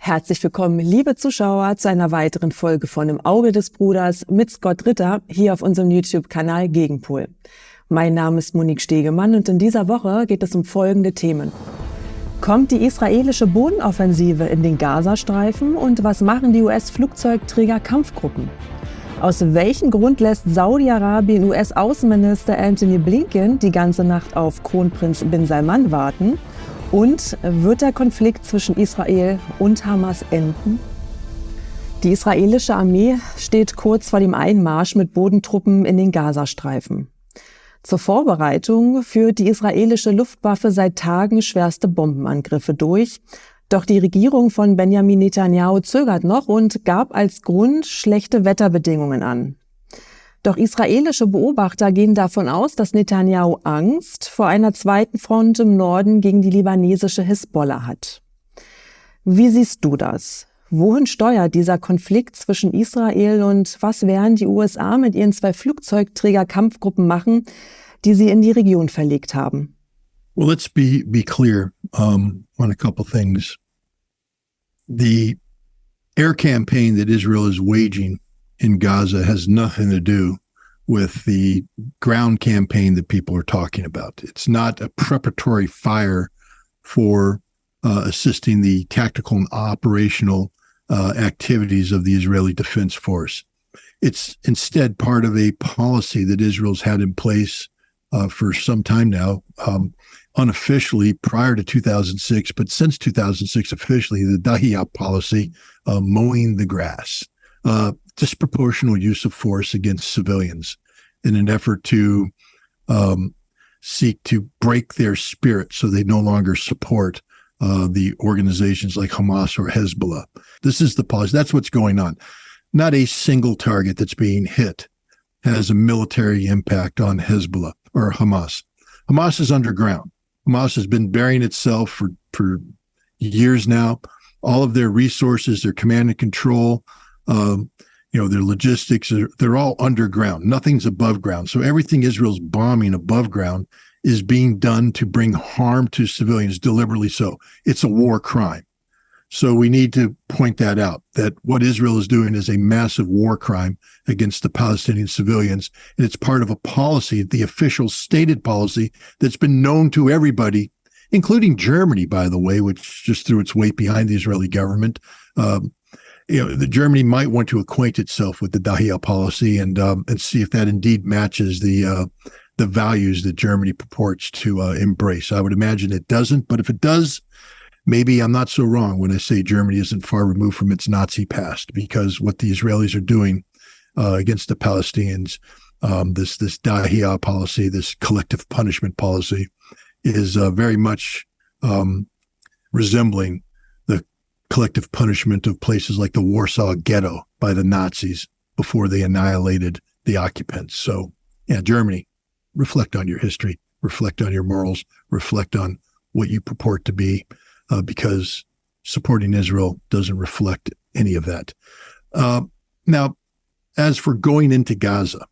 Herzlich willkommen, liebe Zuschauer, zu einer weiteren Folge von Im Auge des Bruders mit Scott Ritter hier auf unserem YouTube-Kanal Gegenpol. Mein Name ist Monique Stegemann und in dieser Woche geht es um folgende Themen. Kommt die israelische Bodenoffensive in den Gazastreifen und was machen die US-Flugzeugträger-Kampfgruppen? Aus welchem Grund lässt Saudi-Arabien US-Außenminister Antony Blinken die ganze Nacht auf Kronprinz bin Salman warten? Und wird der Konflikt zwischen Israel und Hamas enden? Die israelische Armee steht kurz vor dem Einmarsch mit Bodentruppen in den Gazastreifen. Zur Vorbereitung führt die israelische Luftwaffe seit Tagen schwerste Bombenangriffe durch. Doch die Regierung von Benjamin Netanyahu zögert noch und gab als Grund schlechte Wetterbedingungen an. Doch israelische Beobachter gehen davon aus, dass Netanyahu Angst vor einer zweiten Front im Norden gegen die libanesische Hisbollah hat. Wie siehst du das? Wohin steuert dieser Konflikt zwischen Israel und was werden die USA mit ihren 2 Flugzeugträger-Kampfgruppen machen, die sie in die Region verlegt haben? Well, let's be clear on a couple things. The air campaign that Israel is waging in Gaza has nothing to do with the ground campaign that people are talking about. It's not a preparatory fire for assisting the tactical and operational activities of the Israeli Defense Force. It's instead part of a policy that Israel's had in place for some time now, unofficially prior to 2006, but since 2006 officially, the Dahiyah policy, mowing the grass. Disproportional use of force against civilians in an effort to seek to break their spirit so they no longer support the organizations like Hamas or Hezbollah. This is the policy. That's what's going on. Not a single target that's being hit has a military impact on Hezbollah or Hamas. Hamas is underground. Hamas has been burying itself for years now. All of their resources, their command and control, their logistics, they're all underground. Nothing's above ground. So everything Israel's bombing above ground is being done to bring harm to civilians, deliberately so. It's a war crime. So we need to point that out, that what Israel is doing is a massive war crime against the Palestinian civilians. And it's part of a policy, the official stated policy that's been known to everybody, including Germany, by the way, which just threw its weight behind the Israeli government. The Germany might want to acquaint itself with the Dahiyah policy and see if that indeed matches the values that Germany purports to embrace. I would imagine it doesn't, but if it does, maybe I'm not so wrong when I say Germany isn't far removed from its Nazi past, because what the Israelis are doing against the Palestinians, this Dahiyah policy, this collective punishment policy, is very much resembling the collective punishment of places like the Warsaw Ghetto by the Nazis before they annihilated the occupants. So, yeah, Germany, reflect on your history, reflect on your morals, reflect on what you purport to be, because supporting Israel doesn't reflect any of that. Now, as for going into Gaza,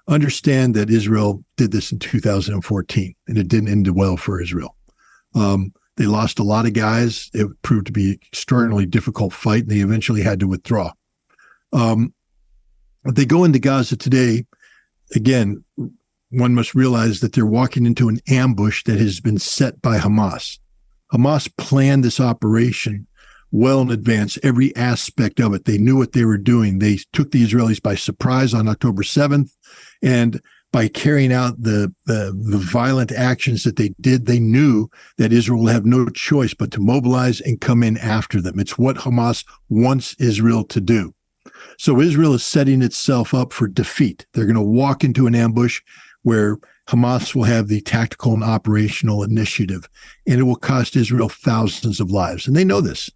understand that Israel did this in 2014, and it didn't end well for Israel. They lost a lot of guys. It proved to be an extraordinarily difficult fight, and they eventually had to withdraw. They go into Gaza today. Again, one must realize that they're walking into an ambush that has been set by Hamas. Hamas planned this operation well in advance, every aspect of it. They knew what they were doing. They took the Israelis by surprise on October 7th, and by carrying out the violent actions that they did, they knew that Israel will have no choice but to mobilize and come in after them. It's what Hamas wants Israel to do. So Israel is setting itself up for defeat. They're going to walk into an ambush where Hamas will have the tactical and operational initiative, and it will cost Israel thousands of lives. And they know this.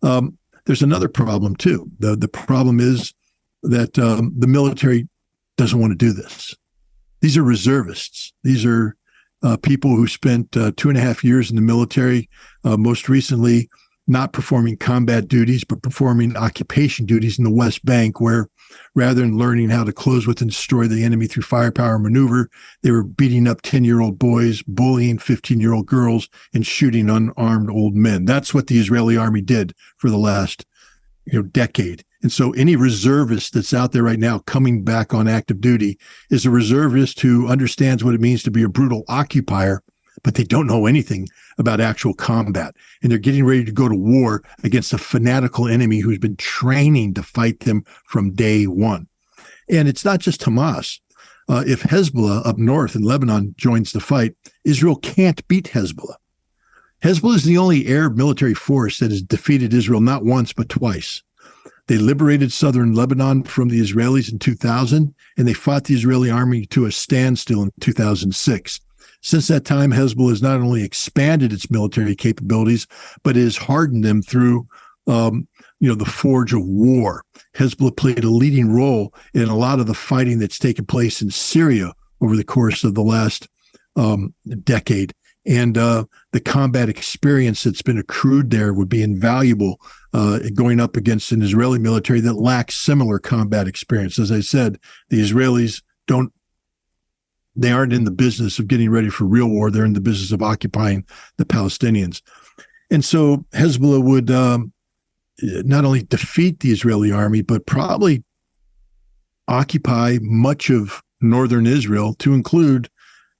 There's another problem, too. The problem is that the military doesn't want to do this. These are reservists. These are people who spent 2.5 years in the military, most recently not performing combat duties, but performing occupation duties in the West Bank, where Rather than learning how to close with and destroy the enemy through firepower and maneuver, they were beating up 10-year-old boys, bullying 15-year-old girls, and shooting unarmed old men. That's what the Israeli army did for the last decade. And so any reservist that's out there right now coming back on active duty is a reservist who understands what it means to be a brutal occupier, but they don't know anything about actual combat. And they're getting ready to go to war against a fanatical enemy who's been training to fight them from day one. And it's not just Hamas. If Hezbollah up north in Lebanon joins the fight, Israel can't beat Hezbollah. Hezbollah is the only Arab military force that has defeated Israel not once, but twice. They liberated southern Lebanon from the Israelis in 2000, and they fought the Israeli army to a standstill in 2006. Since that time, Hezbollah has not only expanded its military capabilities, but it has hardened them through, the forge of war. Hezbollah played a leading role in a lot of the fighting that's taken place in Syria over the course of the last decade. And the combat experience that's been accrued there would be invaluable going up against an Israeli military that lacks similar combat experience. As I said, the Israelis they aren't in the business of getting ready for real war. They're in the business of occupying the Palestinians. And so Hezbollah would not only defeat the Israeli army, but probably occupy much of northern Israel to include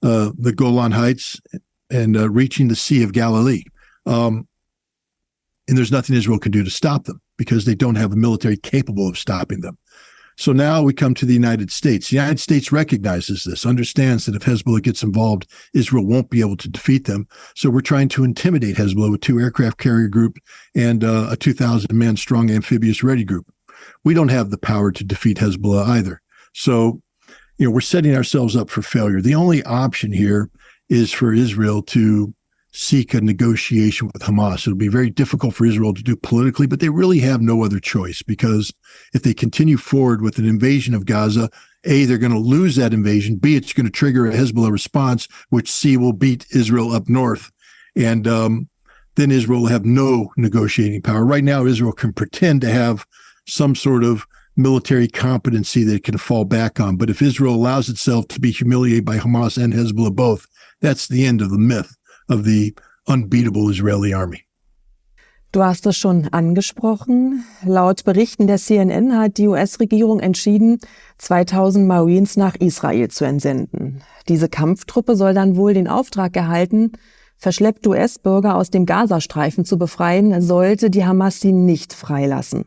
the Golan Heights and reaching the Sea of Galilee. And there's nothing Israel can do to stop them because they don't have a military capable of stopping them. So now we come to the United States. The United States recognizes this, understands that if Hezbollah gets involved, Israel won't be able to defeat them. So we're trying to intimidate Hezbollah with 2 aircraft carrier group and a 2,000-man strong amphibious ready group. We don't have the power to defeat Hezbollah either. So, we're setting ourselves up for failure. The only option here is for Israel to seek a negotiation with Hamas. It'll be very difficult for Israel to do politically, but they really have no other choice, because if they continue forward with an invasion of Gaza, A, they're going to lose that invasion. B, it's going to trigger a Hezbollah response, which C, will beat Israel up north. And then Israel will have no negotiating power. Right now, Israel can pretend to have some sort of military competency that it can fall back on. But if Israel allows itself to be humiliated by Hamas and Hezbollah both, that's the end of the myth of the unbeatable Israeli army. Du hast es schon angesprochen. Laut Berichten der CNN hat die US-Regierung entschieden, 2000 Marines nach Israel zu entsenden. Diese Kampftruppe soll dann wohl den Auftrag erhalten, verschleppte US-Bürger aus dem Gazastreifen zu befreien, sollte die Hamas sie nicht freilassen.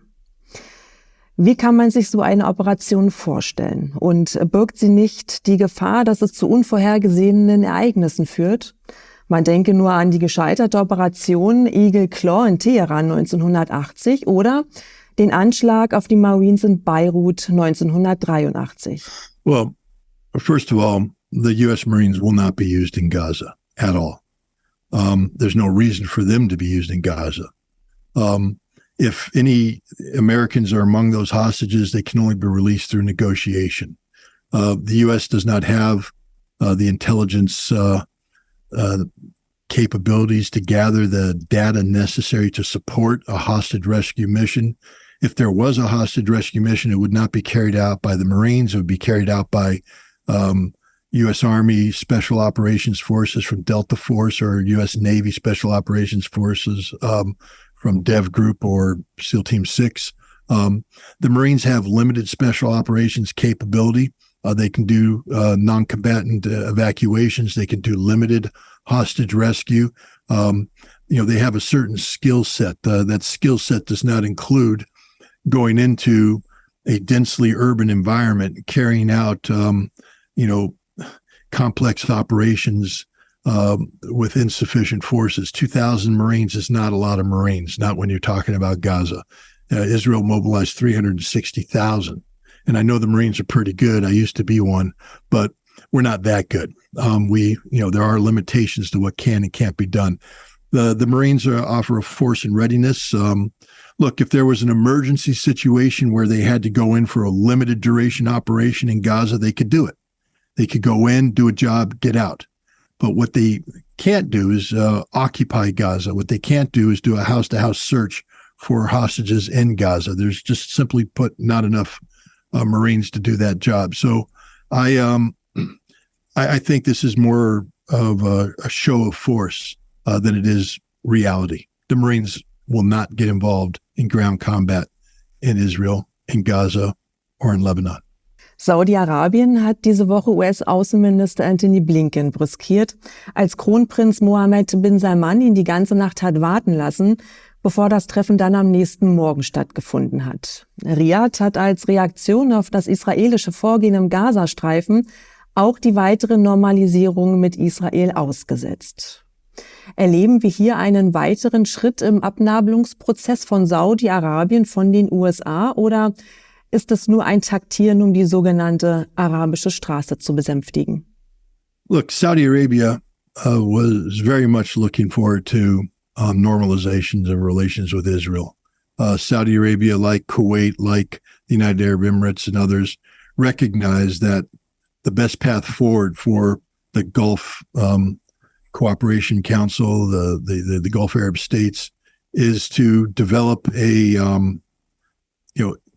Wie kann man sich so eine Operation vorstellen? Und birgt sie nicht die Gefahr, dass es zu unvorhergesehenen Ereignissen führt? Man denke nur an die gescheiterte Operation Eagle Claw in Teheran 1980 oder den Anschlag auf die Marines in Beirut 1983. Well, first of all, the U.S. Marines will not be used in Gaza at all. There's no reason for them to be used in Gaza. If any Americans are among those hostages, they can only be released through negotiation. The U.S. does not have the intelligence capabilities to gather the data necessary to support a hostage rescue mission. If there was a hostage rescue mission, it would not be carried out by the Marines. It would be carried out by U.S. Army Special Operations Forces from Delta Force or U.S. Navy Special Operations Forces from Dev Group or SEAL Team 6. The Marines have limited special operations capability. They can do non-combatant evacuations. They can do limited hostage rescue. They have a certain skill set. That skill set does not include going into a densely urban environment, carrying out, complex operations with insufficient forces. 2,000 Marines is not a lot of Marines, not when you're talking about Gaza. Israel mobilized 360,000. And I know the Marines are pretty good. I used to be one, but we're not that good. There are limitations to what can and can't be done. The Marines offer a force and readiness. Look, if there was an emergency situation where they had to go in for a limited duration operation in Gaza, they could do it. They could go in, do a job, get out. But what they can't do is occupy Gaza. What they can't do is do a house-to-house search for hostages in Gaza. There's just simply put not enough Marines to do that job. So I think this is more of a show of force than it is reality. The Marines will not get involved in ground combat in Israel, in Gaza, or in Lebanon. Saudi-Arabien hat diese Woche US-Außenminister Antony Blinken brüskiert, als Kronprinz Mohammed bin Salman ihn die ganze Nacht hat warten lassen, bevor das Treffen dann am nächsten Morgen stattgefunden hat. Riad hat als Reaktion auf das israelische Vorgehen im Gazastreifen auch die weitere Normalisierung mit Israel ausgesetzt. Erleben wir hier einen weiteren Schritt im Abnabelungsprozess von Saudi-Arabien von den USA oder ist es nur ein Taktieren, um die sogenannte arabische Straße zu besänftigen? Look, Saudi Arabia was very much looking forward to normalizations of relations with Israel. Saudi Arabia, like Kuwait, like the United Arab Emirates and others, recognize that the best path forward for the Gulf Cooperation Council, the Gulf Arab states, is to develop a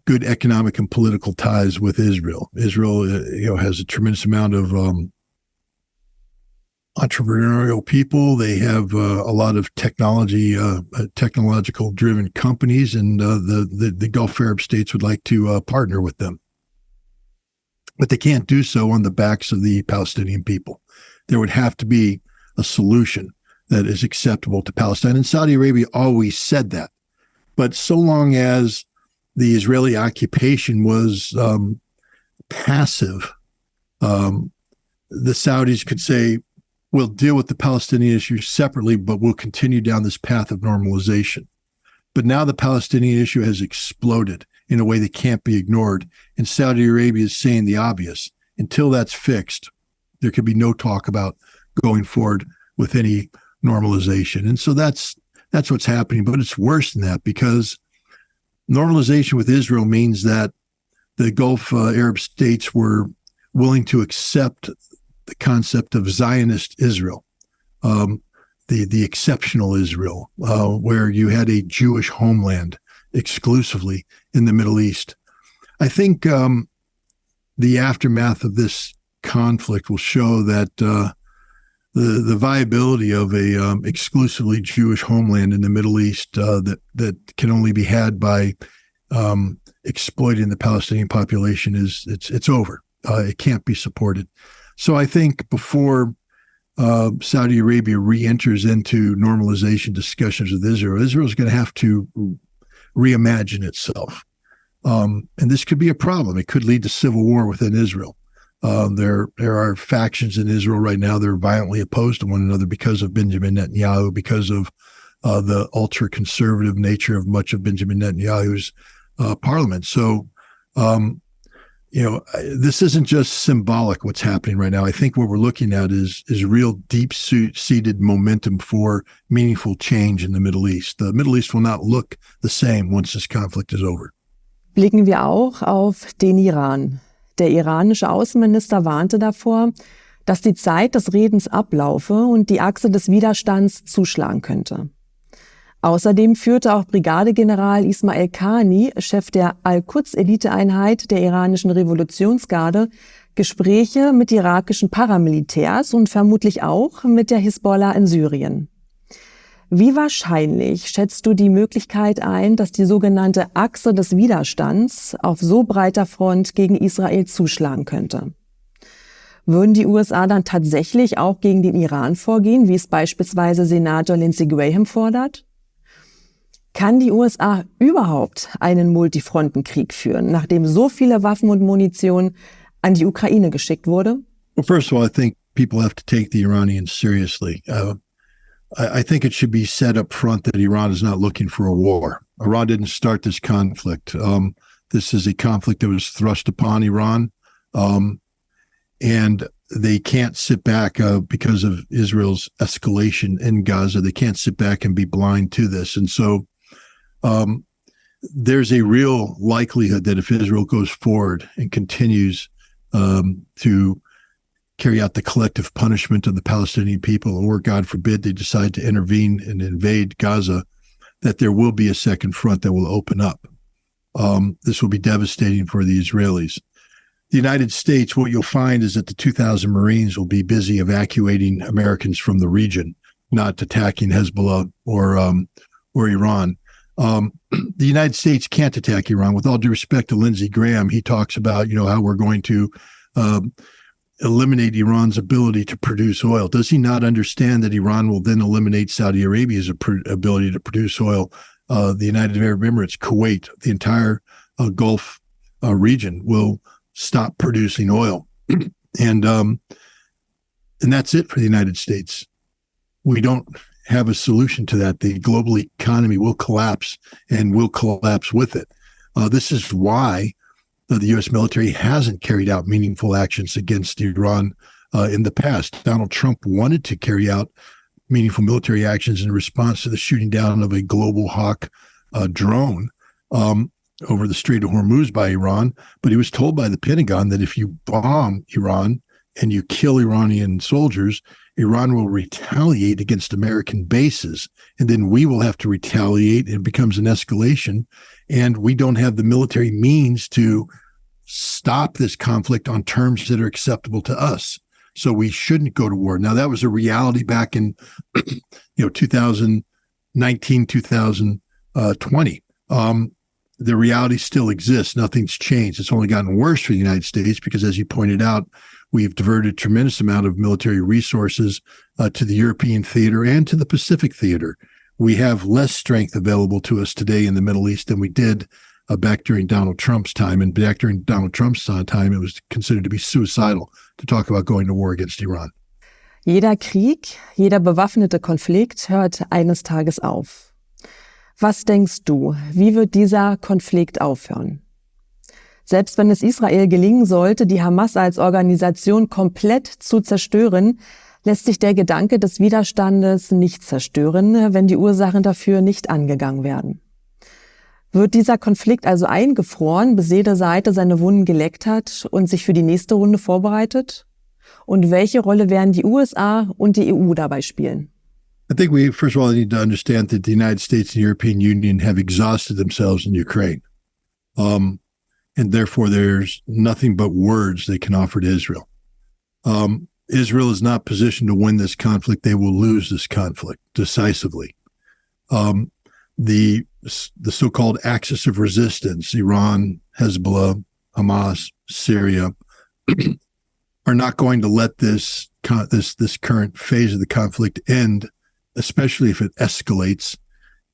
good economic and political ties with Israel. Israel, has a tremendous amount of entrepreneurial people. They have a lot of technological driven companies, and the Gulf Arab states would like to partner with them. But they can't do so on the backs of the Palestinian people. There would have to be a solution that is acceptable to Palestine. And Saudi Arabia always said that. But so long as the Israeli occupation was passive, the Saudis could say, we'll deal with the Palestinian issue separately, but we'll continue down this path of normalization. But now the Palestinian issue has exploded in a way that can't be ignored. And Saudi Arabia is saying the obvious. Until that's fixed, there can be no talk about going forward with any normalization. And so that's what's happening. But it's worse than that, because normalization with Israel means that the Gulf Arab states were willing to accept the concept of Zionist Israel, the exceptional Israel, where you had a Jewish homeland exclusively in the Middle East. I think the aftermath of this conflict will show that the viability of a exclusively Jewish homeland in the Middle East that can only be had by exploiting the Palestinian population it's over. It can't be supported. So I think before Saudi Arabia re-enters into normalization discussions with Israel is going to have to reimagine itself. And this could be a problem. It could lead to civil war within Israel. There are factions in Israel right now that are violently opposed to one another because of Benjamin Netanyahu, because of the ultra-conservative nature of much of Benjamin Netanyahu's parliament. So, this isn't just symbolic what's happening right now. I think what we're looking at is real deep-seated momentum for meaningful change in the Middle East. The Middle East will not look the same once this conflict is over. Blicken wir auch auf den Iran. Der iranische Außenminister warnte davor, dass die Zeit des Redens ablaufe und die Achse des Widerstands zuschlagen könnte. Außerdem führte auch Brigadegeneral Ismail Qani, Chef der Al-Quds-Eliteeinheit der iranischen Revolutionsgarde, Gespräche mit irakischen Paramilitärs und vermutlich auch mit der Hisbollah in Syrien. Wie wahrscheinlich schätzt du die Möglichkeit ein, dass die sogenannte Achse des Widerstands auf so breiter Front gegen Israel zuschlagen könnte? Würden die USA dann tatsächlich auch gegen den Iran vorgehen, wie es beispielsweise Senator Lindsey Graham fordert? Kann die USA überhaupt einen Multifrontenkrieg führen, nachdem so viele Waffen und Munition an die Ukraine geschickt wurde? Well, first of all, I think people have to take the Iranians seriously. I think it should be said up front that Iran is not looking for a war. Iran didn't start this conflict. This is a conflict that was thrust upon Iran. And they can't sit back because of Israel's escalation in Gaza. They can't sit back and be blind to this. And so there's a real likelihood that if Israel goes forward and continues to carry out the collective punishment of the Palestinian people, or God forbid they decide to intervene and invade Gaza, that there will be a second front that will open up. this will be devastating for the Israelis. The United States, what you'll find is that the 2,000 Marines will be busy evacuating Americans from the region, not attacking Hezbollah or Iran. The United States can't attack Iran. With all due respect to Lindsey Graham, he talks about, how we're going to eliminate Iran's ability to produce oil. Does he not understand that Iran will then eliminate Saudi Arabia's ability to produce oil? The United Arab Emirates, Kuwait, the entire Gulf region will stop producing oil. And that's it for the United States. We don't have a solution to that. The global economy will collapse and will collapse with it. This is why the U.S. military hasn't carried out meaningful actions against Iran in the past. Donald Trump wanted to carry out meaningful military actions in response to the shooting down of a Global Hawk drone over the Strait of Hormuz by Iran. But he was told by the Pentagon that if you bomb Iran and you kill Iranian soldiers, Iran will retaliate against American bases, and then we will have to retaliate. It becomes an escalation, and we don't have the military means to stop this conflict on terms that are acceptable to us. So we shouldn't go to war. Now, that was a reality back in 2019, 2020. The reality still exists. Nothing's changed. It's only gotten worse for the United States because, as you pointed out, we've diverted a tremendous amount of military resources to the European theater and to the Pacific theater. We have less strength available to us today in the Middle East than we did back during Donald Trump's time. And back during Donald Trump's time, it was considered to be suicidal to talk about going to war against Iran. Jeder Krieg, jeder bewaffnete Konflikt hört eines Tages auf. Was denkst du, wie wird dieser Konflikt aufhören? Selbst wenn es Israel gelingen sollte, die Hamas als Organisation komplett zu zerstören, lässt sich der Gedanke des Widerstandes nicht zerstören, wenn die Ursachen dafür nicht angegangen werden. Wird dieser Konflikt also eingefroren, bis jede Seite seine Wunden geleckt hat und sich für die nächste Runde vorbereitet? Und welche Rolle werden die USA und die EU dabei spielen? I think we, first of all, need to understand that the United States and the European Union have exhausted themselves in Ukraine. And therefore, there's nothing but words they can offer to Israel. Israel is not positioned to win this conflict. They will lose this conflict decisively. The so-called axis of resistance, Iran, Hezbollah, Hamas, Syria, are not going to let this current phase of the conflict end, especially if it escalates,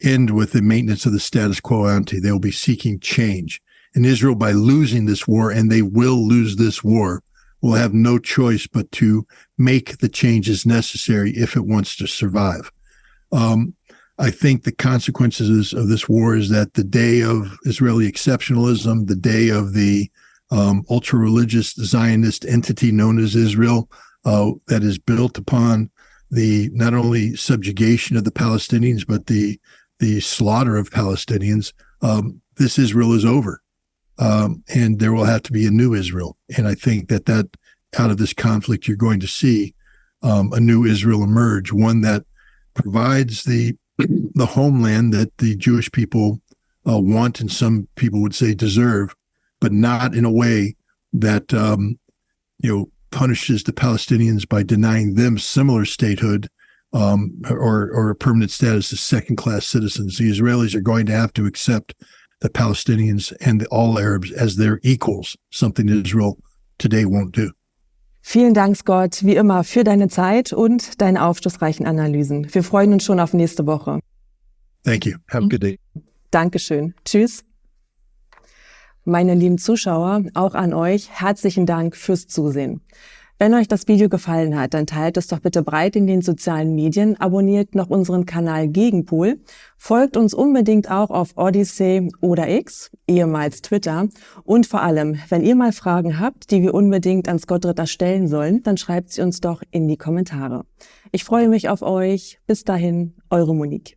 end with the maintenance of the status quo ante. They will be seeking change. And Israel, by losing this war, and they will lose this war, will have no choice but to make the changes necessary if it wants to survive. I think the consequences of this war is that the day of Israeli exceptionalism, the day of the ultra-religious Zionist entity known as Israel, that is built upon the not only subjugation of the Palestinians, but the slaughter of Palestinians, this Israel is over. And there will have to be a new Israel. And I think that out of this conflict, you're going to see a new Israel emerge, one that provides the homeland that the Jewish people want, and some people would say deserve, but not in a way that punishes the Palestinians by denying them similar statehood or a permanent status as second-class citizens. The Israelis are going to have to accept the Palestinians and all Arabs as their equals, something Israel today won't do. Vielen Dank, Scott, wie immer, für deine Zeit und deine aufschlussreichen Analysen. Wir freuen uns schon auf nächste Woche. Thank you. Have a good day. Dankeschön. Tschüss. Meine lieben Zuschauer, auch an euch herzlichen Dank fürs Zusehen. Wenn euch das Video gefallen hat, dann teilt es doch bitte breit in den sozialen Medien, abonniert noch unseren Kanal Gegenpol, folgt uns unbedingt auch auf Odyssey oder X, ehemals Twitter, und vor allem, wenn ihr mal Fragen habt, die wir unbedingt an Scott Ritter stellen sollen, dann schreibt sie uns doch in die Kommentare. Ich freue mich auf euch. Bis dahin, eure Monique.